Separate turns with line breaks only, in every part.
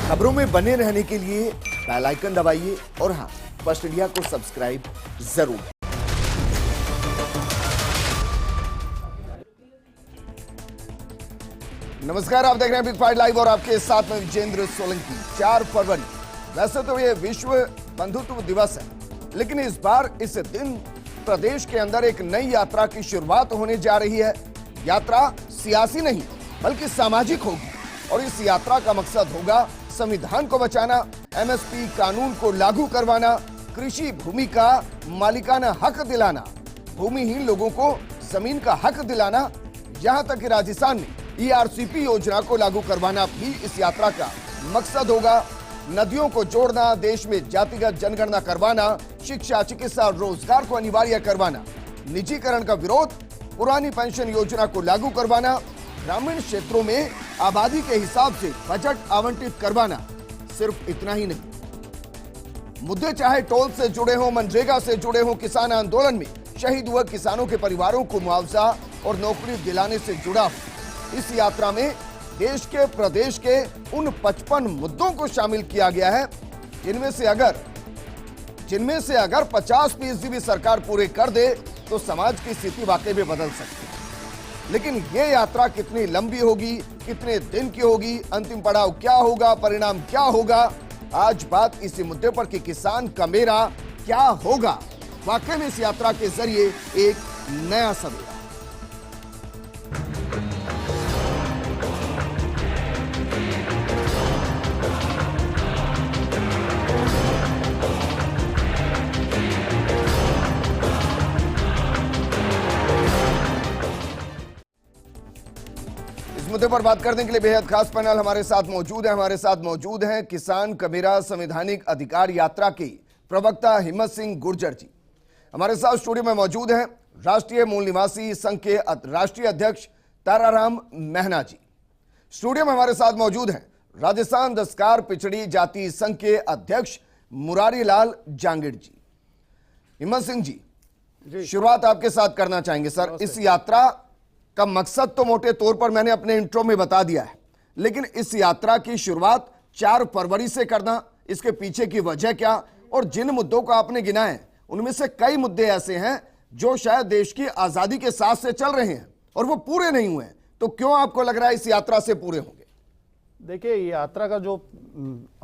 खबरों में बने रहने के लिए बेल आइकन दबाइए और हाँ, फर्स्ट इंडिया को सब्सक्राइब जरूर। नमस्कार, आप देख रहे हैं बिग फाइट लाइव और आपके साथ में विजेंद्र सोलंकी। 4 फरवरी, वैसे तो ये विश्व बंधुत्व दिवस है, लेकिन इस बार इस दिन प्रदेश के अंदर एक नई यात्रा की शुरुआत होने जा रही है। यात्रा सियासी नहीं बल्कि सामाजिक होगी और इस यात्रा का मकसद होगा संविधान को बचाना, एमएसपी कानून को लागू करवाना, कृषि भूमि का मालिकाना हक दिलाना, भूमिहीन लोगों को जमीन का हक दिलाना, यहां तक कि राजस्थान में ईआरसीपी योजना को लागू करवाना भी इस यात्रा का मकसद होगा। नदियों को जोड़ना, देश में जातिगत जनगणना करवाना, शिक्षा, चिकित्सा और रोजगार को अनिवार्य करवाना, निजीकरण का विरोध, पुरानी पेंशन योजना को लागू करवाना, ग्रामीण क्षेत्रों में आबादी के हिसाब से बजट आवंटित करवाना। सिर्फ इतना ही नहीं, मुद्दे चाहे टोल से जुड़े हों, मनरेगा से जुड़े हों, किसान आंदोलन में शहीद हुए किसानों के परिवारों को मुआवजा और नौकरी दिलाने से जुड़ा हो। इस यात्रा में देश के, प्रदेश के उन 55 मुद्दों को शामिल किया गया है जिनमें से अगर 50% भी सरकार पूरे कर दे तो समाज की स्थिति वाकई में बदल सकती है। लेकिन ये यात्रा कितनी लंबी होगी, कितने दिन की होगी, अंतिम पड़ाव क्या होगा, परिणाम क्या होगा, आज बात इसी मुद्दे पर कि किसान का मेरा क्या होगा। वाकई में इस यात्रा के जरिए एक नया सवेरा। मुद्दे पर बात करने के लिए बेहद खास पैनल हमारे साथ मौजूद हैं किसान का मेरा संवैधानिक अधिकार यात्रा के प्रवक्ता हिम्मत सिंह गुर्जर जी हमारे साथ स्टूडियो में मौजूद हैं। राष्ट्रीय मूल निवासी संघ के राष्ट्रीय अध्यक्ष ताराराम महना जी स्टूडियो में हमारे साथ मौजूद हैं। राजस्थान दस्तकार पिछड़ी जाति संघ के अध्यक्ष मुरारी लाल जांगिड़ जी। हिम्मत सिंह जी, शुरुआत आपके साथ करना चाहेंगे। सर, इस यात्रा का मकसद तो मोटे तौर पर मैंने अपने इंट्रो में बता दिया है, लेकिन इस यात्रा की शुरुआत 4 फरवरी से करना, इसके पीछे की वजह क्या, और जिन मुद्दों को आपने गिना है उनमें से कई मुद्दे ऐसे हैं जो शायद देश की आजादी के साथ से चल रहे हैं और वो पूरे नहीं हुए हैं, तो क्यों आपको लग रहा है इस यात्रा से पूरे होंगे?
देखिए, यात्रा का जो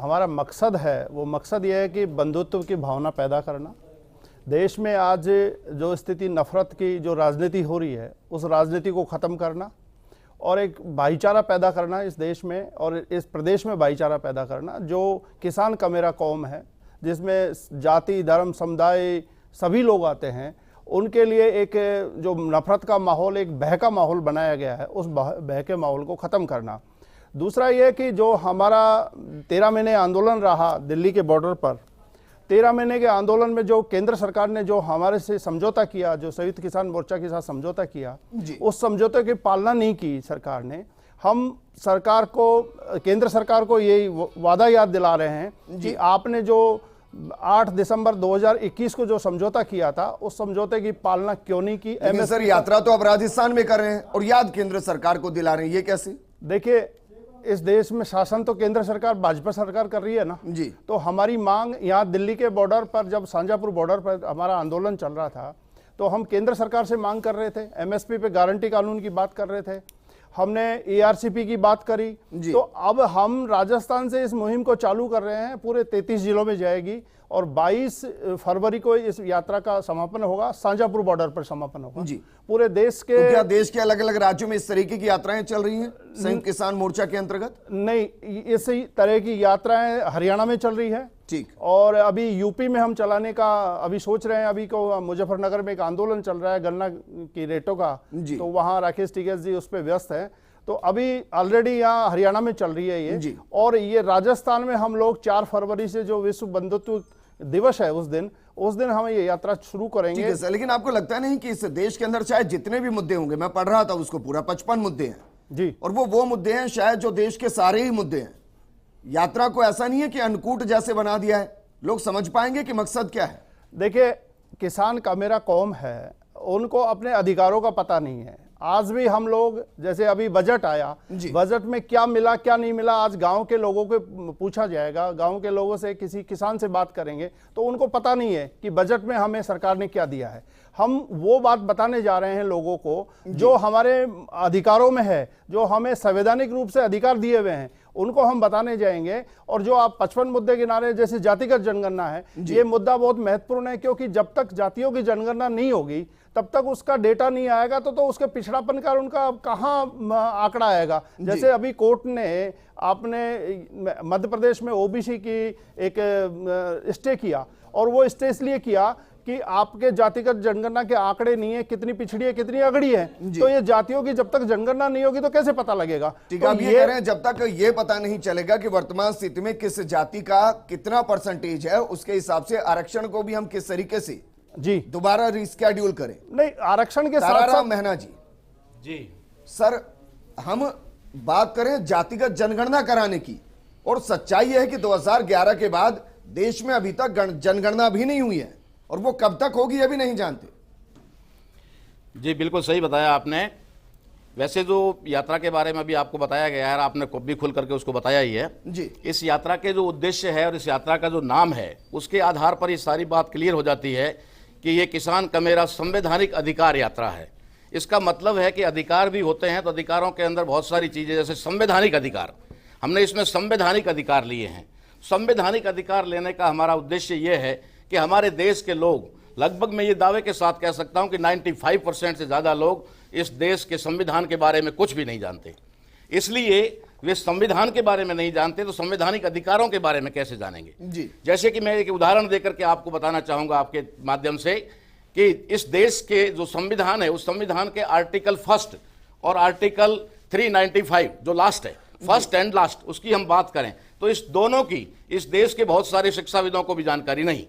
हमारा मकसद है वो मकसद ये है कि बंधुत्व की भावना पैदा करना। देश में आज जो स्थिति नफरत की जो राजनीति हो रही है उस राजनीति को ख़त्म करना और एक भाईचारा पैदा करना इस देश में और इस प्रदेश में भाईचारा पैदा करना। जो किसान का मेरा कौम है जिसमें जाति, धर्म, समुदाय सभी लोग आते हैं, उनके लिए एक जो नफरत का माहौल, एक भय का माहौल बनाया गया है, उस भय के माहौल को ख़त्म करना। दूसरा ये कि जो हमारा 13 महीने आंदोलन रहा दिल्ली के बॉर्डर पर, 13 महीने के आंदोलन में जो केंद्र सरकार ने जो हमारे से समझौता किया, जो संयुक्त किसान मोर्चा के साथ समझौता किया, उस समझौते की पालना नहीं की सरकार ने। हम सरकार को, केंद्र सरकार को ये वादा याद दिला रहे हैं कि आपने जो 8 दिसंबर 2021 को जो समझौता किया था उस समझौते की पालना क्यों नहीं की।
सर, यात्रा तो अब राजस्थान में कर रहे हैं और याद केंद्र सरकार को दिला रहे हैं, ये कैसे?
देखिए, इस देश में शासन तो केंद्र सरकार, भाजपा सरकार कर रही है ना जी। तो हमारी मांग यहाँ दिल्ली के बॉर्डर पर, जब शाहजहांपुर बॉर्डर पर हमारा आंदोलन चल रहा था तो हम केंद्र सरकार से मांग कर रहे थे, एमएसपी पे गारंटी कानून की बात कर रहे थे, हमने ईआरसीपी की बात करी। तो अब हम राजस्थान से इस मुहिम को चालू कर रहे हैं, पूरे 33 जिलों में जाएगी और 22 फरवरी को इस यात्रा का समापन होगा, शाहजहांपुर बॉर्डर पर समापन होगा जी। पूरे देश के,
तो क्या देश के अलग अलग राज्यों में इस तरीके की यात्राएं चल रही हैं संयुक्त किसान मोर्चा के अंतर्गत?
नहीं, इसी तरह की यात्राएं हरियाणा में चल रही है,
ठीक।
और अभी यूपी में हम चलाने का अभी सोच रहे हैं। अभी को मुजफ्फरनगर में एक आंदोलन चल रहा है गन्ना की रेटों का, तो वहाँ राकेश टिकैत जी उस पर व्यस्त है। तो अभी ऑलरेडी यहाँ हरियाणा में चल रही है ये, और ये राजस्थान में हम लोग 4 फरवरी से जो विश्व बंधुत्व दिवस है उस दिन हम ये यात्रा शुरू करेंगे।
ठीक है सर, लेकिन आपको लगता नहीं कि इस देश के अंदर चाहे जितने भी मुद्दे होंगे, मैं पढ़ रहा था उसको पूरा 55 मुद्दे हैं
जी, और
वो मुद्दे हैं शायद जो देश के सारे ही मुद्दे हैं। यात्रा को ऐसा नहीं है कि अन्नकूट जैसे बना दिया है, लोग समझ पाएंगे कि मकसद क्या है।
देखिए, किसान का मेरा कौम है, उनको अपने अधिकारों का पता नहीं है। आज भी हम लोग, जैसे अभी बजट आया,
जी।
बजट में क्या मिला क्या नहीं मिला, आज गांव के लोगों को पूछा जाएगा, गांव के लोगों से, किसी किसान से बात करेंगे तो उनको पता नहीं है कि बजट में हमें सरकार ने क्या दिया है। हम वो बात बताने जा रहे हैं लोगों को जो हमारे अधिकारों में है, जो हमें संवैधानिक रूप से अधिकार दिए हुए हैं, उनको हम बताने जाएंगे। और जो आप 55 मुद्दे गिनारे, जैसे जातिगत जनगणना है, ये मुद्दा बहुत महत्वपूर्ण है, क्योंकि जब तक जातियों की जनगणना नहीं होगी तब तक उसका डेटा नहीं आएगा, तो उसके पिछड़ापन का उनका कहाँ आंकड़ा आएगा। जैसे अभी कोर्ट ने, आपने मध्य प्रदेश में ओबीसी की एक स्टे किया, और वो स्टे इसलिए किया कि आपके जातिगत जनगणना के आंकड़े नहीं है, कितनी पिछड़ी है कितनी अगड़ी है, तो ये जातियों की जब तक जनगणना नहीं होगी तो कैसे पता लगेगा।
ठीक
तो
है, आप ये कह रहे हैं जब तक ये पता नहीं चलेगा कि वर्तमान स्थिति में किस जाति का कितना परसेंटेज है, उसके हिसाब से आरक्षण को भी हम किस तरीके से
जी
दोबारा रिस्केड्यूल करें।
नहीं, आरक्षण के साथ
ताराराम महना जी,
जी
सर हम बात करें जातिगत जनगणना कराने की, और सच्चाई यह है कि 2011 के बाद देश में अभी तक जनगणना भी नहीं हुई है, और वो कब तक होगी ये भी नहीं जानते।
जी बिल्कुल सही बताया आपने। वैसे जो यात्रा के बारे में भी आपको बताया गया है, आपने खुद भी खुल करके उसको बताया ही है
जी।
इस यात्रा के जो उद्देश्य है और इस यात्रा का जो नाम है, उसके आधार पर ये सारी बात क्लियर हो जाती है कि ये किसान का मेरा संवैधानिक अधिकार यात्रा है। इसका मतलब है कि अधिकार भी होते हैं, तो अधिकारों के अंदर बहुत सारी चीज़ें, जैसे संवैधानिक अधिकार, हमने इसमें संवैधानिक अधिकार लिए हैं। संवैधानिक अधिकार लेने का हमारा उद्देश्य ये है कि हमारे देश के लोग, लगभग मैं ये दावे के साथ कह सकता हूं कि 95% से ज़्यादा लोग इस देश के संविधान के बारे में कुछ भी नहीं जानते। इसलिए वे संविधान के बारे में नहीं जानते तो संवैधानिक अधिकारों के बारे में कैसे जानेंगे।
जी।
जैसे कि मैं एक उदाहरण देकर के आपको बताना चाहूँगा आपके माध्यम से कि इस देश के जो संविधान है, उस संविधान के आर्टिकल 1 और आर्टिकल 395 जो लास्ट है, फर्स्ट एंड लास्ट, उसकी हम बात करें तो इस दोनों की इस देश के बहुत सारे शिक्षाविदों को भी जानकारी नहीं।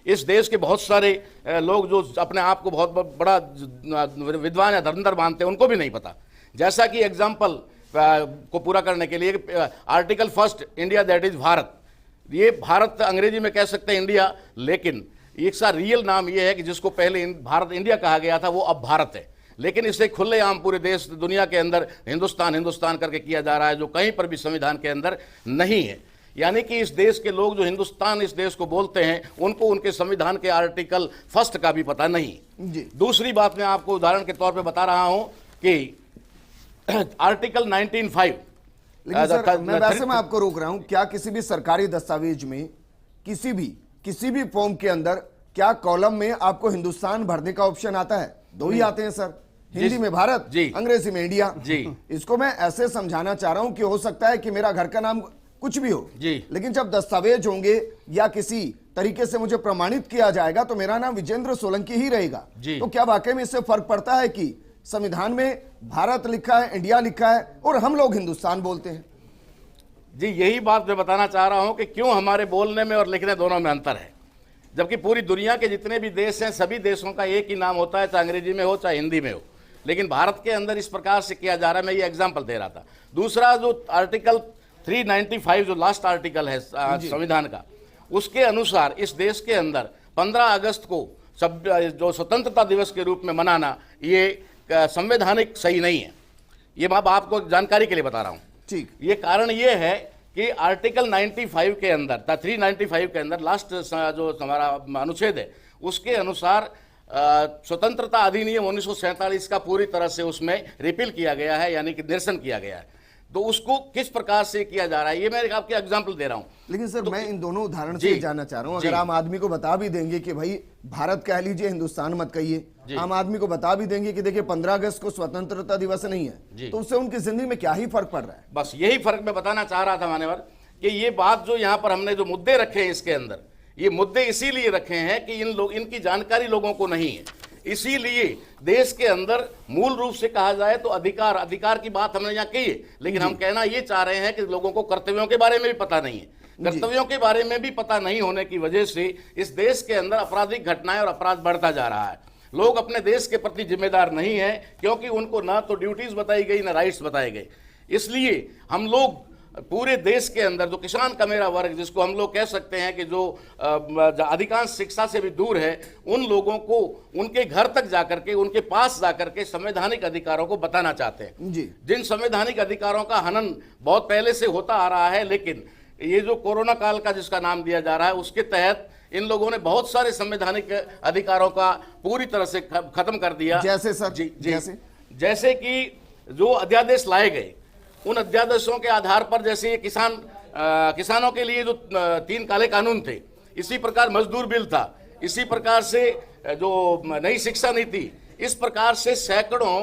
इस देश के बहुत सारे लोग जो अपने आप को बहुत बड़ा विद्वान या धुरंधर मानते हैं, उनको भी नहीं पता। जैसा कि एग्जाम्पल को पूरा करने के लिए article 1 India that is Bharat, ये भारत अंग्रेजी में कह सकते हैं इंडिया, लेकिन इसका रियल नाम ये है कि जिसको पहले भारत इंडिया कहा गया था वो अब भारत है, लेकिन इसे खुलेआम पूरे देश दुनिया के अंदर हिंदुस्तान हिंदुस्तान करके किया जा रहा है, जो कहीं पर भी संविधान के अंदर नहीं है। यानी कि इस देश के लोग जो हिंदुस्तान इस देश को बोलते हैं, उनको उनके संविधान के आर्टिकल 1 का भी पता नहीं।
जी।
दूसरी बात मैं आपको उदाहरण के तौर पे बता रहा हूं कि आर्टिकल 19(5),
लेकिन सर मैं वैसे मैं आपको रोक रहा हूं, क्या किसी भी सरकारी दस्तावेज में किसी भी फॉर्म के अंदर क्या कॉलम में आपको हिंदुस्तान भरने का ऑप्शन आता है? दो ही आते हैं सर, हिंदी में भारत, अंग्रेजी में इंडिया।
जी।
इसको मैं ऐसे समझाना चाह रहा हूं कि हो सकता है कि मेरा घर का नाम कुछ भी हो
जी,
लेकिन जब दस्तावेज होंगे या किसी तरीके से मुझे प्रमाणित किया जाएगा तो मेरा नाम विजेंद्र सोलंकी ही रहेगा। तो क्या वाकई में इससे फर्क पड़ता है कि संविधान में भारत लिखा है, इंडिया लिखा है और हम लोग हिंदुस्तान बोलते हैं?
जी यही बात मैं बताना चाह रहा हूं कि क्यों हमारे बोलने में और लिखने दोनों में अंतर है, जबकि पूरी दुनिया के जितने भी देश हैं, सभी देशों का एक ही नाम होता है, चाहे अंग्रेजी में हो चाहे हिंदी में हो, लेकिन भारत के अंदर इस प्रकार से किया जा रहा है। मैं ये एग्जाम्पल दे रहा था। दूसरा जो आर्टिकल 395 जो लास्ट आर्टिकल है संविधान का, उसके अनुसार इस देश के अंदर 15 अगस्त को जो स्वतंत्रता दिवस के रूप में मनाना ये संवैधानिक सही नहीं है। ये मैं आपको जानकारी के लिए बता रहा हूं।
ठीक,
ये कारण ये है कि आर्टिकल 95 के अंदर, 395 के अंदर लास्ट जो हमारा अनुच्छेद है, उसके अनुसार स्वतंत्रता अधिनियम 1947 का पूरी तरह से उसमें रिपील किया गया है, यानी कि निरसन किया गया है। तो उसको किस प्रकार से किया जा रहा है, ये मैं आपके एग्जांपल दे रहा हूं।
लेकिन सर मैं इन दोनों उदाहरण से जानना चाह रहा हूं, अगर आम आदमी को बता भी देंगे कि भाई भारत कह लीजिए, हिंदुस्तान मत कहिए, आम आदमी को बता भी देंगे कि देखिए 15 अगस्त को स्वतंत्रता दिवस नहीं है, तो उससे उनकी जिंदगी में क्या ही फर्क पड़ रहा है?
बस यही फर्क मैं बताना चाह रहा था मान्यवर, कि ये बात जो यहाँ पर हमने जो मुद्दे रखे हैं इसके अंदर, ये मुद्दे इसीलिए रखे हैं कि इनकी जानकारी लोगों को नहीं है। इसीलिए देश के अंदर मूल रूप से कहा जाए तो अधिकार की बात हमने यहाँ की है, लेकिन हम कहना ये चाह रहे हैं कि लोगों को कर्तव्यों के बारे में भी पता नहीं है। कर्तव्यों के बारे में भी पता नहीं होने की वजह से इस देश के अंदर आपराधिक घटनाएं और अपराध बढ़ता जा रहा है। लोग अपने देश के प्रति जिम्मेदार नहीं है, क्योंकि उनको ना तो ड्यूटीज बताई गई ना राइट्स बताए गए। इसलिए हम लोग पूरे देश के अंदर जो किसान का मेरा वर्ग, जिसको हम लोग कह सकते हैं कि जो अधिकांश शिक्षा से भी दूर है, उन लोगों को उनके घर तक जाकर के, उनके पास जाकर के संवैधानिक अधिकारों को बताना चाहते हैं
जी।
जिन संवैधानिक अधिकारों का हनन बहुत पहले से होता आ रहा है, लेकिन ये जो कोरोना काल का जिसका नाम दिया जा रहा है, उसके तहत इन लोगों ने बहुत सारे संवैधानिक अधिकारों का पूरी तरह से खत्म कर दिया।
जैसे सर?
जी जी,
जैसे
कि जो अध्यादेश लाए गए, उन अध्यादेशों के आधार पर, जैसे ये किसानों के लिए जो 3 काले कानून थे, इसी प्रकार मजदूर बिल था, इसी प्रकार से जो नई शिक्षा नीति, इस प्रकार से सैकड़ों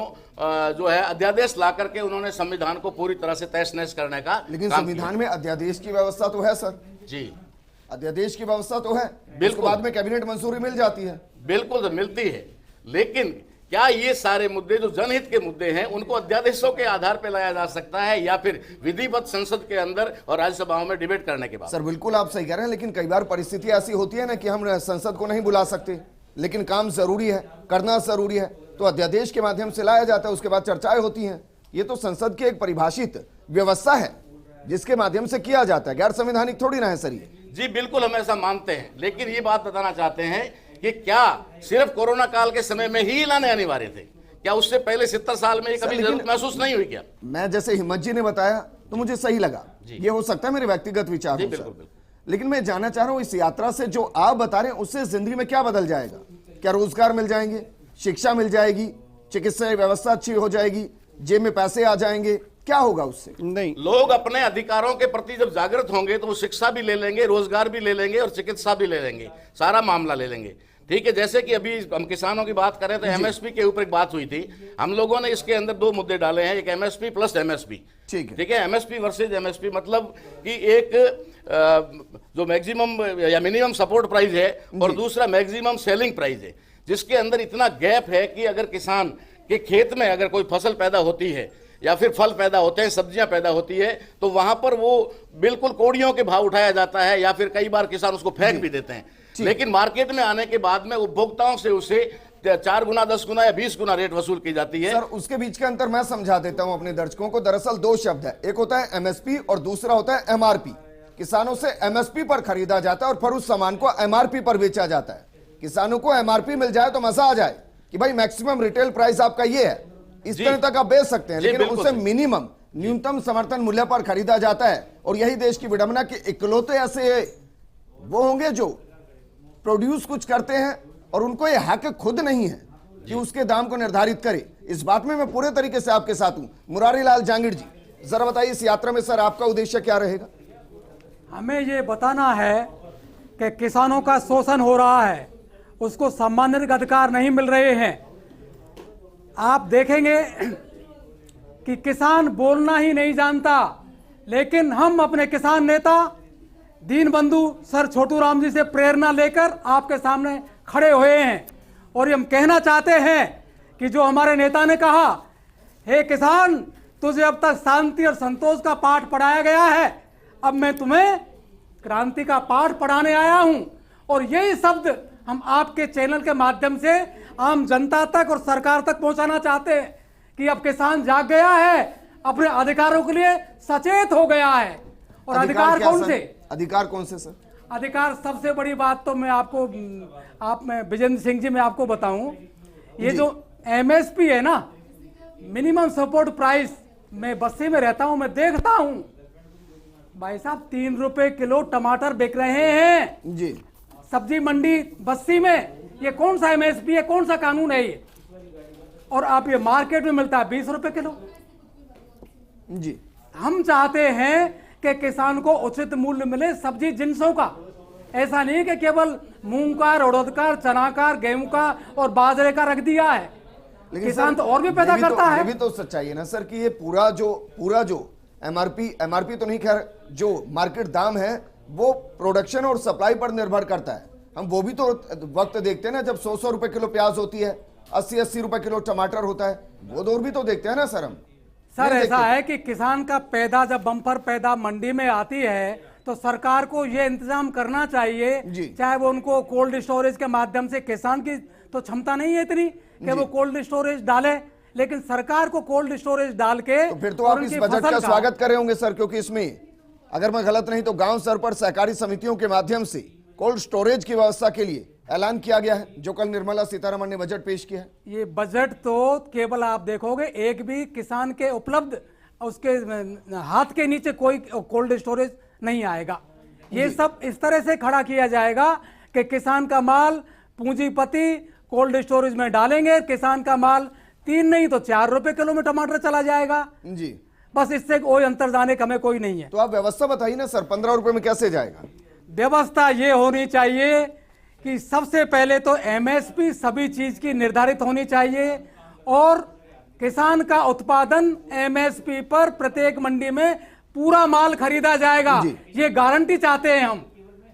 जो है अध्यादेश ला करके उन्होंने संविधान को पूरी तरह से तहस नहस करने का
लेकिन
काम
संविधान
किया।
में अध्यादेश की व्यवस्था तो है सर?
जी,
अध्यादेश की व्यवस्था तो है,
बिल्कुल।
उसके बाद में कैबिनेट मंजूरी मिल जाती है।
बिल्कुल मिलती है, लेकिन क्या ये सारे मुद्दे जो जनहित के मुद्दे हैं उनको अध्यादेशों के आधार पर लाया जा सकता है, या फिर विधिवत संसद के अंदर और राज्यसभाओं में डिबेट करने के बाद?
सर बिल्कुल आप सही कह रहे हैं, लेकिन कई बार परिस्थिति ऐसी होती है ना कि हम संसद को नहीं बुला सकते, लेकिन काम जरूरी है, करना जरूरी है, तो अध्यादेश के माध्यम से लाया जाता है, उसके बाद चर्चाएं होती हैं। ये तो संसद की एक परिभाषित व्यवस्था है जिसके माध्यम से किया जाता है, गैर संवैधानिक थोड़ी ना है सर ये।
जी बिल्कुल, हम ऐसा मानते हैं, लेकिन ये बात बताना चाहते हैं कि क्या सिर्फ कोरोना काल के समय में ही लाने अनिवार्य थे? क्या उससे पहले 70 साल में ये कभी जरूरत महसूस नहीं हुई क्या?
मैं जैसे हिम्मत जी ने बताया तो मुझे सही लगा, ये हो सकता है मेरे व्यक्तिगत विचार हो
बिल्कुल,
सर, लेकिन मैं जानना चाह रहा हूं इस यात्रा से जो आप बता रहे हैं उससे जिंदगी में क्या बदल जाएगा? क्या रोजगार मिल जाएंगे, शिक्षा मिल जाएगी, चिकित्सा व्यवस्था अच्छी हो जाएगी, जेब में पैसे आ जाएंगे, क्या होगा उससे?
नहीं,
लोग अपने अधिकारों के प्रति जब जागृत होंगे तो वो शिक्षा भी ले लेंगे, रोजगार भी ले लेंगे और चिकित्सा भी ले लेंगे, सारा मामला ले लेंगे। ठीक है, जैसे कि अभी हम किसानों की बात करें तो एमएसपी के ऊपर एक बात हुई थी, हम लोगों ने इसके अंदर 2 मुद्दे डाले हैं, एक एमएसपी प्लस एमएसपी। ठीक है, एमएसपी वर्सेज एमएसपी, मतलब कि एक जो मैक्सिमम या मिनिमम सपोर्ट प्राइस है और दूसरा मैक्सिमम सेलिंग प्राइस है, जिसके अंदर इतना गैप है कि अगर किसान के खेत में अगर कोई फसल पैदा होती है या फिर फल पैदा होते हैं, सब्जियां पैदा होती है, तो वहां पर वो बिल्कुल कोड़ियों के भाव उठाया जाता है, या फिर कई बार किसान उसको फेंक भी देते हैं। लेकिन मार्केट में आने के बाद में उपभोक्ताओं से उसे 4 गुना, 10 गुना या 20 गुना रेट वसूल की जाती है।
सर उसके बीच का अंतर मैं समझा देता हूं अपने दर्शकों को। दरअसल 2 शब्द है, एक होता है एमएसपी और दूसरा होता है एमआरपी। किसानों से एमएसपी पर खरीदा जाता है और फिर उस सामान को एमआरपी पर बेचा जाता है। किसानों को एमआरपी मिल जाए तो मजा आ जाए कि भाई मैक्सिमम रिटेल प्राइस आपका ये है, इस तरह तक आप बेच सकते हैं, लेकिन उससे मिनिमम न्यूनतम समर्थन मूल्य पर खरीदा जाता है। और यही देश की विडंबना कि इकलौते ऐसे वो होंगे जो प्रोड्यूस कुछ करते हैं और उनको ये हक खुद नहीं है कि उसके दाम को निर्धारित करे। इस बात में मैं पूरे तरीके से आपके साथ हूं। मुरारी लाल जांगिड़ जी, जरा बताइए इस यात्रा में सर आपका उद्देश्य क्या रहेगा?
हमें ये बताना है कि किसानों का शोषण हो रहा है, उसको सम्मानित अधिकार नहीं मिल रहे हैं। आप देखेंगे कि किसान बोलना ही नहीं जानता, लेकिन हम अपने किसान नेता दीनबंधु सर छोटू राम जी से प्रेरणा लेकर आपके सामने खड़े हुए हैं और हम कहना चाहते हैं कि जो हमारे नेता ने कहा, हे किसान, तुझे अब तक शांति और संतोष का पाठ पढ़ाया गया है, अब मैं तुम्हें क्रांति का पाठ पढ़ाने आया हूं। और यही शब्द हम आपके चैनल के माध्यम से आम जनता तक और सरकार तक पहुंचाना चाहते हैं कि अब किसान जाग गया है, अपने अधिकारों के लिए सचेत हो गया है। और अधिकार कौन से?
अधिकार कौन से सर?
अधिकार सबसे बड़ी बात तो मैं आपको मैं विजेंद्र सिंह जी मैं आपको बताऊं, ये जो एमएसपी है ना, मिनिमम सपोर्ट प्राइस, मैं बस्ती में रहता हूं, मैं देखता हूं भाई साहब 3 रुपए किलो टमाटर बिक रहे हैं
जी
सब्जी मंडी बस्ती में। ये कौन सा एमएसपी है, कौन सा कानून है ये? और आप ये मार्केट में मिलता है 20 रुपए किलो।
जी
हम चाहते हैं कि किसान को उचित मूल्य मिले सब्जी जिन्सों का। ऐसा नहीं कि केवल मूंग का, उड़द का, चना का, गेहूं का और बाजरे का रख दिया है। किसान तो और भी पैदा करता है।
ये भी तो सच्चाई है ना सर कि ये पूरा जो एमआरपी तो नहीं, खैर जो मार्केट दाम है वो प्रोडक्शन और सप्लाई पर निर्भर करता है। हम वो भी तो वक्त देखते हैं ना जब 100 रुपए किलो प्याज होती है, 80 रुपए किलो टमाटर होता है, वो दौर भी तो देखते हैं ना सर हम।
सर ऐसा है कि किसान का पैदा जब बम्पर पैदा मंडी में आती है तो सरकार को ये इंतजाम करना चाहिए, चाहे वो उनको कोल्ड स्टोरेज के माध्यम से, किसान की तो क्षमता नहीं है इतनी कि वो कोल्ड स्टोरेज डाले लेकिन सरकार को कोल्ड स्टोरेज डाल के
तो फिर तो
और
आप इस
उनकी
बजट
फसल
का स्वागत कर रहे होंगे सर, क्योंकि इसमें अगर मैं गलत नहीं तो गांव स्तर पर सहकारी समितियों के माध्यम से कोल्ड स्टोरेज की व्यवस्था के लिए ऐलान किया गया है, जो कल निर्मला सीतारमण ने बजट पेश किया है।
ये बजट तो केवल आप देखोगे एक भी किसान के उपलब्ध उसके हाथ के नीचे कोई कोल्ड स्टोरेज नहीं आएगा। ये सब इस तरह से खड़ा किया जाएगा कि किसान का माल पूंजीपति कोल्ड स्टोरेज में डालेंगे, किसान का माल 3 नहीं तो 4 रुपए किलो में टमाटर चला जाएगा
जी,
बस। इससे कोई अंतर जाने का हमें कोई नहीं है।
तो आप व्यवस्था बताइए ना सर, 15 रुपए में कैसे जाएगा?
व्यवस्था ये होनी चाहिए कि सबसे पहले तो एमएसपी सभी चीज की निर्धारित होनी चाहिए और किसान का उत्पादन एमएसपी पर प्रत्येक मंडी में पूरा माल खरीदा जाएगा, ये गारंटी चाहते हैं हम।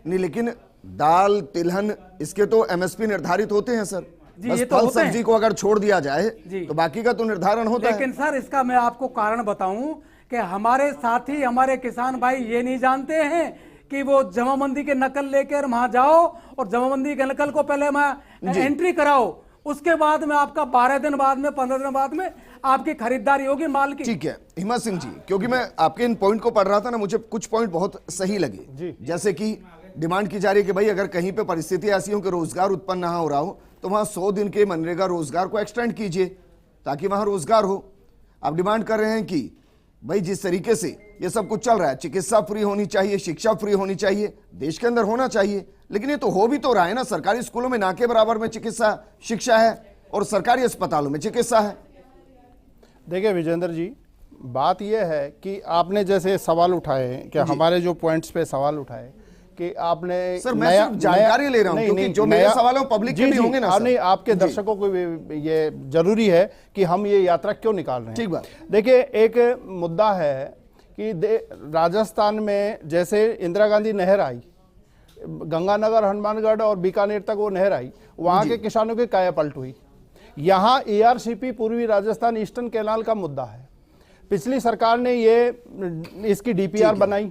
नहीं, लेकिन दाल तिलहन इसके तो एमएसपी निर्धारित होते हैं सर।
जी,
बस
ये तो
फल
होते हैं।
सब्जी को अगर छोड़ दिया जाए
जी।
तो बाकी का तो निर्धारण होता है।
लेकिन सर इसका मैं आपको कारण बताऊं कि हमारे साथी हमारे किसान भाई ये नहीं जानते हैं कि वो जमाबंदी के नकल लेकर वहां जाओ और जमाबंदी के नकल को पहले मैं एंट्री कराओ, उसके बाद में आपका 12 दिन बाद में 15 दिन बाद में आपकी खरीदारी होगी माल की।
ठीक है हिम्मत सिंह जी, क्योंकि मैं आपके इन पॉइंट को पढ़ रहा था ना, मुझे कुछ पॉइंट बहुत सही लगे। जैसे कि डिमांड की जा रही है कि भाई अगर कहीं पे परिस्थिति ऐसी हो कि रोजगार उत्पन्न ना हो रहा हो तो वहां 100 दिन के मनरेगा रोजगार को एक्सटेंड कीजिए ताकि वहां रोजगार हो। आप डिमांड कर रहे हैं कि भाई जिस तरीके से ये सब कुछ चल रहा है, चिकित्सा फ्री होनी चाहिए, शिक्षा फ्री होनी चाहिए, देश के अंदर होना चाहिए, लेकिन ये तो हो भी तो रहा है ना। सरकारी स्कूलों में ना के बराबर में चिकित्सा शिक्षा है और सरकारी अस्पतालों में चिकित्सा है।
देखिए विजेंद्र जी, बात यह है कि आपने जैसे सवाल उठाए कि हमारे जो पॉइंट्स पे सवाल उठाए कि आपने
सर मैं सिर्फ जानकारी ले रहा हूं, क्योंकि जो मेरे सवाल हैं पब्लिक के भी होंगे ना सर।
नहीं, आपके दर्शकों को भी ये जरूरी है कि हम ये यात्रा क्यों निकाल रहे हैं।
ठीक बात।
देखिए एक मुद्दा है कि राजस्थान में जैसे इंदिरा गांधी नहर आई, गंगानगर हनुमानगढ़ और बीकानेर तक वो नहर आई, वहां के किसानों की काया पलट हुई। यहाँ ARCP पूर्वी राजस्थान ईस्टर्न कैनाल का मुद्दा है। पिछली सरकार ने ये इसकी DPR बनाई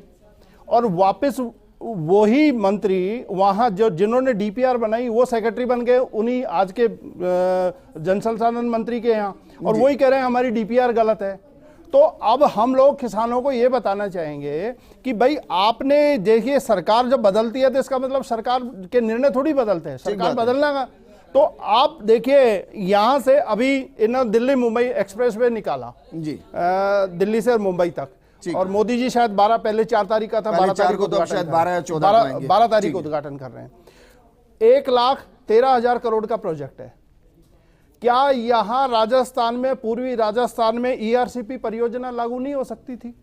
और वापस वही मंत्री वहां जो जिन्होंने DPR बनाई वो सेक्रेटरी बन गए उन्हीं आज के जल संसाधन मंत्री के यहाँ, और वही कह रहे हैं हमारी DPR गलत है। तो अब हम लोग किसानों को ये बताना चाहेंगे कि भाई आपने देखिए सरकार जब बदलती है तो इसका मतलब सरकार के निर्णय थोड़ी बदलते हैं, सरकार बदलना का। तो आप देखिए यहाँ से अभी इन दिल्ली मुंबई एक्सप्रेसवे निकाला
जी,
दिल्ली से मुंबई तक, और मोदी जी शायद 12 पहले 4 तारीख का था, 12 तारीख को
तो शायद 12 या 14
12 तारीख को उद्घाटन कर रहे हैं। 1,13,000 करोड़ का प्रोजेक्ट है। क्या यहां राजस्थान में पूर्वी राजस्थान में ERCP परियोजना लागू नहीं हो सकती थी?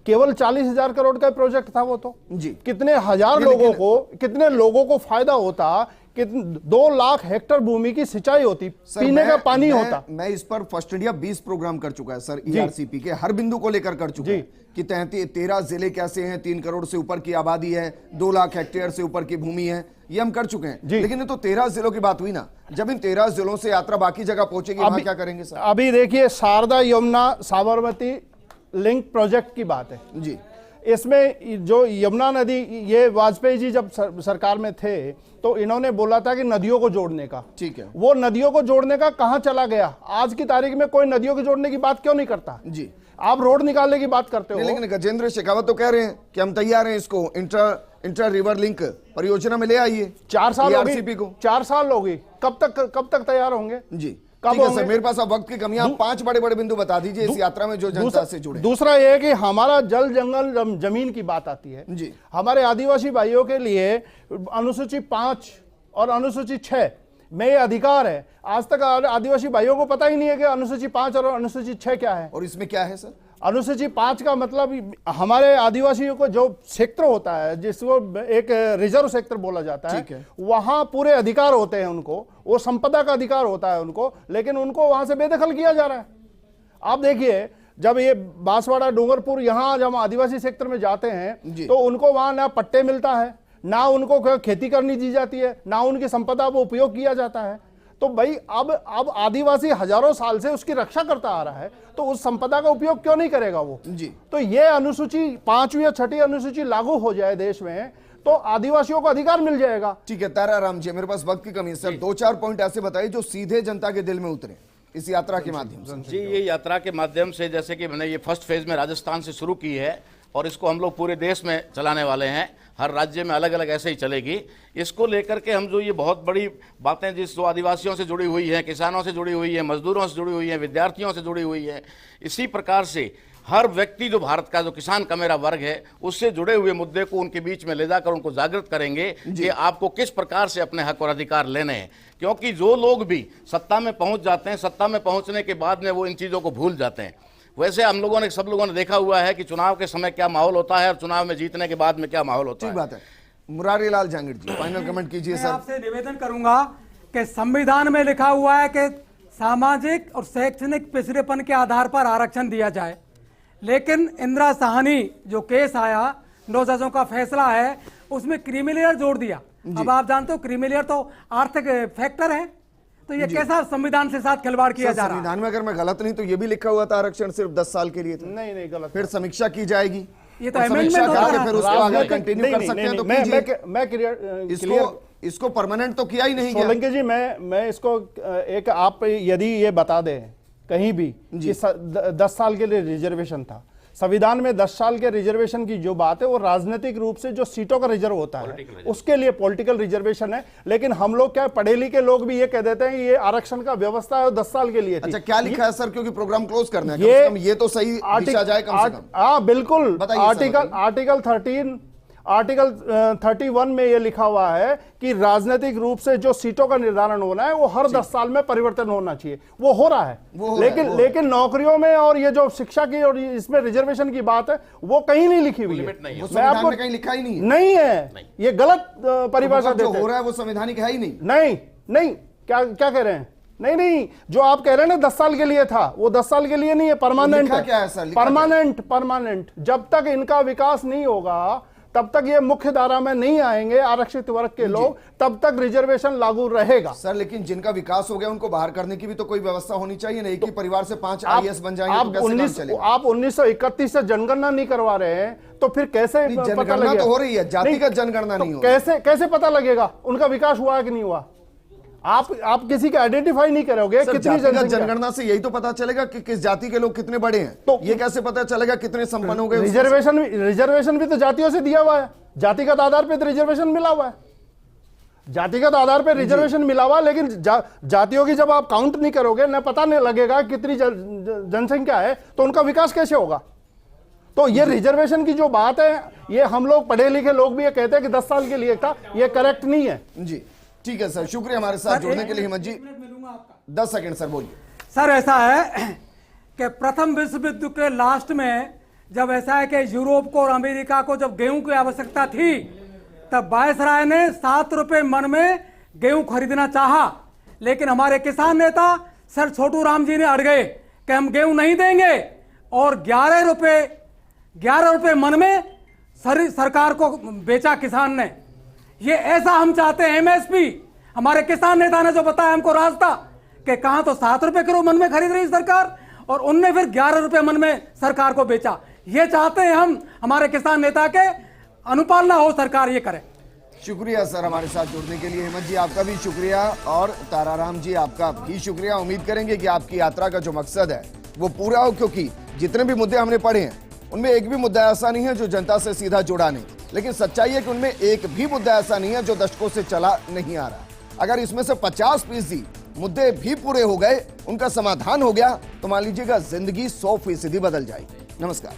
केवल 40,000 करोड़ का प्रोजेक्ट था वो तो
जी,
कितने लोगों को फायदा होता, कि 2 लाख हेक्टेयर भूमि की सिंचाई होती, पीने का पानी होता।
मैं इस पर फर्स्ट इंडिया 20 प्रोग्राम कर चुका है सर, ERCP के हर बिंदु को लेकर कर चुका है कि 13 जिले कैसे हैं, 3 करोड़ से ऊपर की आबादी है, 2 लाख हेक्टेयर से ऊपर की भूमि है, ये हम कर चुके हैं। लेकिन ये तो 13 जिलों की बात हुई ना, जब इन 13 जिलों से यात्रा बाकी जगह पहुंचेगी वहां क्या करेंगे सर?
अभी देखिए शारदा यमुना साबरमती लिंक प्रोजेक्ट की बात है
जी।
इसमें जो यमुना नदी, ये वाजपेयी जी जब सरकार में थे तो इन्होंने बोला था कि नदियों को जोड़ने का,
ठीक है,
वो नदियों को जोड़ने का कहां चला गया? आज की तारीख में कोई नदियों को जोड़ने की बात क्यों नहीं करता जी? आप रोड निकालने की बात करते हो।
लेकिन गजेंद्र शेखावत तो कह रहे हैं कि हम तैयार हैं, इसको इंटर रिवर लिंक परियोजना में ले आइए।
4 साल हो
ERCP को
4 साल हो गई, कब तक तैयार होंगे
जी?
कब होंगे?
सर मेरे पास अब वक्त की कमी है, 5 बड़े बिंदु बता दीजिए इस यात्रा में जो जनता से जुड़े।
दूसरा यह है कि हमारा जल जंगल जमीन की बात आती है
जी।
हमारे आदिवासी भाइयों के लिए अनुसूची 5 और अनुसूची 6 में ये अधिकार है। आज तक आदिवासी भाइयों को पता ही नहीं है कि अनुसूची 5 और अनुसूची 6 क्या है।
और इसमें क्या है सर?
अनुसूची 5 का मतलब हमारे आदिवासियों को जो क्षेत्र होता है जिसको एक रिजर्व क्षेत्र बोला जाता है, वहां पूरे अधिकार होते हैं उनको, वो संपदा का अधिकार होता है उनको, लेकिन उनको वहां से बेदखल किया जा रहा है। आप देखिए जब ये बांसवाड़ा डूंगरपुर यहाँ जब आदिवासी क्षेत्र में जाते हैं तो उनको वहां ना पट्टे मिलता है, ना उनको खेती करनी दी जाती है, ना उनकी संपदा को उपयोग किया जाता है। तो भाई अब आदिवासी हजारों साल से उसकी रक्षा करता आ रहा है, तो उस संपदा का उपयोग क्यों नहीं करेगा वो जी? तो ये अनुसूची 5वीं या 6ठी अनुसूची लागू हो जाए देश में तो आदिवासियों को अधिकार मिल जाएगा।
ठीक है ताराराम जी, मेरे पास वक्त की कमी है सर, 2-4 पॉइंट ऐसे बताइए जो सीधे जनता के दिल में उतरे। इस यात्रा के माध्यम से?
जी, ये यात्रा के माध्यम से जैसे कि मैंने ये फर्स्ट फेज में राजस्थान से शुरू की है और इसको हम लोग पूरे देश में चलाने वाले हैं, हर राज्य में अलग अलग ऐसे ही चलेगी। इसको लेकर के हम जो ये बहुत बड़ी बातें जिस जो आदिवासियों से जुड़ी हुई हैं, किसानों से जुड़ी हुई हैं, मजदूरों से जुड़ी हुई हैं, विद्यार्थियों से जुड़ी हुई है, इसी प्रकार से हर व्यक्ति जो भारत का जो किसान का मेरा वर्ग है उससे जुड़े हुए मुद्दे को उनके बीच में ले जाकर उनको जागृत करेंगे कि आपको किस प्रकार से अपने हक और अधिकार लेने हैं। क्योंकि जो लोग भी सत्ता में पहुंच जाते हैं, सत्ता में पहुंचने के बाद में वो इन चीज़ों को भूल जाते हैं। वैसे हम लोगों ने सब लोगों ने देखा हुआ है कि चुनाव के समय क्या माहौल होता है और चुनाव में जीतने के बाद में क्या माहौल होता है।
ठीक बात है। मुरारी लाल जांगिड़ जी, फाइनल कमेंट कीजिए
मैं
सर।
आपसे निवेदन करूंगा कि संविधान में लिखा हुआ है कि सामाजिक और शैक्षणिक पिछड़ेपन के आधार पर आरक्षण दिया जाए, लेकिन इंदिरा साहनी जो केस आया 9 जजों का फैसला है उसमें क्रीमी लेयर जोड़ दिया। अब आप जानते हो क्रीमी लेयर तो आर्थिक फैक्टर है, तो ये कैसा संविधान से साथ खिलवाड़ किया जा रहा है।
संविधान में अगर मैं गलत नहीं तो ये भी लिखा हुआ था आरक्षण सिर्फ 10 साल के लिए था।
नहीं गलत।
फिर समीक्षा की जाएगी,
ये तो
और समीक्षा
amendment होता
करके
है।
फिर उसको आगे कंटिन्यू कर सकते हैं तो कीजिए।
मैं
इसको परमानेंट तो किया ही नहीं गया।
सोलंकी जी, मैं इसको एक आप यदि ये बता दें कहीं भी कि 10 साल के लिए रिजर्वेशन था, संविधान में 10 साल के रिजर्वेशन की जो बात है वो राजनीतिक रूप से जो सीटों का रिजर्व होता है उसके लिए पॉलिटिकल रिजर्वेशन है। लेकिन हम लोग क्या पढ़े लिखे लोग भी ये कह देते हैं कि ये आरक्षण का व्यवस्था है और 10 साल के लिए थी।
अच्छा, क्या लिखा है सर? क्योंकि प्रोग्राम क्लोज करना है, कम से कम ये तो सही दिशा जाए कम से कम।
हाँ बिल्कुल,
बताइए
आर्टिकल 31 में ये लिखा हुआ है कि राजनीतिक रूप से जो सीटों का निर्धारण होना है वो हर 10 साल में परिवर्तन होना चाहिए। वो हो रहा है, लेकिन नौकरियों में और ये जो शिक्षा की और इसमें रिजर्वेशन की बात है वो कहीं नहीं लिखी हुई है।
मैं आपको कहीं लिखा ही
नहीं है, ये गलत परिभाषा देते हैं।
हो रहा है वो संवैधानिक है ही नहीं।
नहीं, क्या कह रहे हैं? नहीं, जो आप कह रहे हैं ना 10 साल के लिए था, वो 10 साल के लिए नहीं है, परमानेंट है।
क्या है सर?
परमानेंट। जब तक इनका विकास नहीं होगा तब तक ये मुख्य धारा में नहीं आएंगे आरक्षित वर्ग के लोग, तब तक रिजर्वेशन लागू रहेगा।
सर लेकिन जिनका विकास हो गया उनको बाहर करने की भी तो कोई व्यवस्था होनी चाहिए ना। एक ही परिवार से 5 IAS बन जाएंगे तो कैसे काम चलेगा?
आप 1931 से जनगणना नहीं करवा रहे हैं तो फिर कैसे पता लगेगा?
तो हो रही है, जातिगत जनगणना नहीं हो।
कैसे पता लगेगा उनका विकास हुआ है कि नहीं हुआ? आप किसी का आइडेंटिफाई नहीं करोगे कितनी
जनगणना से यही तो पता चलेगा कि किस जाति के लोग कितने बड़े हैं। तो ये कैसे पता चलेगा कितने संपन्न हो गए?
रिजर्वेशन भी तो जातियों से दिया हुआ है, जातिगत आधार पे तो रिजर्वेशन मिला हुआ है, जातिगत आधार पे रिजर्वेशन मिला हुआ। लेकिन जातियों की जब आप काउंट नहीं करोगे, न पता नहीं लगेगा कितनी जनसंख्या है, तो उनका विकास कैसे होगा? तो ये रिजर्वेशन की जो बात है, ये हम लोग पढ़े लिखे लोग भी ये कहते हैं कि 10 साल के लिए था, ये करेक्ट नहीं है।
जी ठीक है सर, शुक्रिया हमारे साथ जुड़ने के लिए। हिम्मत जी 10 सेकंड सर बोलिए।
सर ऐसा है कि प्रथम विश्व युद्ध के लास्ट में जब ऐसा है कि यूरोप को और अमेरिका को जब गेहूं की आवश्यकता थी, तब वायसराय ने 7 रुपए मन में गेहूं खरीदना चाहा, लेकिन हमारे किसान नेता सर छोटू राम जी ने अड़ गए कि हम गेहूं नहीं देंगे, और 11 रुपए मन में सरकार को बेचा किसान ने। ये ऐसा हम चाहते हैं MSP। हमारे किसान नेता ने जो बताया हमको रास्ता कि कहां तो 7 रुपए किलो मन में खरीद रही सरकार, और उनने फिर 11 रुपए मन में सरकार को बेचा। ये चाहते हैं हम, हमारे किसान नेता के अनुपालना हो, सरकार ये करे।
शुक्रिया सर हमारे साथ जुड़ने के लिए। हिम्मत जी आपका भी शुक्रिया, और ताराराम जी आपका भी शुक्रिया। उम्मीद करेंगे कि आपकी यात्रा का जो मकसद है वो पूरा हो, क्योंकि जितने भी मुद्दे हमने पढ़े हैं उनमें एक भी मुद्दा ऐसा नहीं है जो जनता से सीधा जुड़ा नहीं, लेकिन सच्चाई है कि उनमें एक भी मुद्दा ऐसा नहीं है जो दशकों से चला नहीं आ रहा। अगर इसमें से 50% मुद्दे भी पूरे हो गए, उनका समाधान हो गया, तो मान लीजिएगा जिंदगी 100% बदल जाएगी। नमस्कार।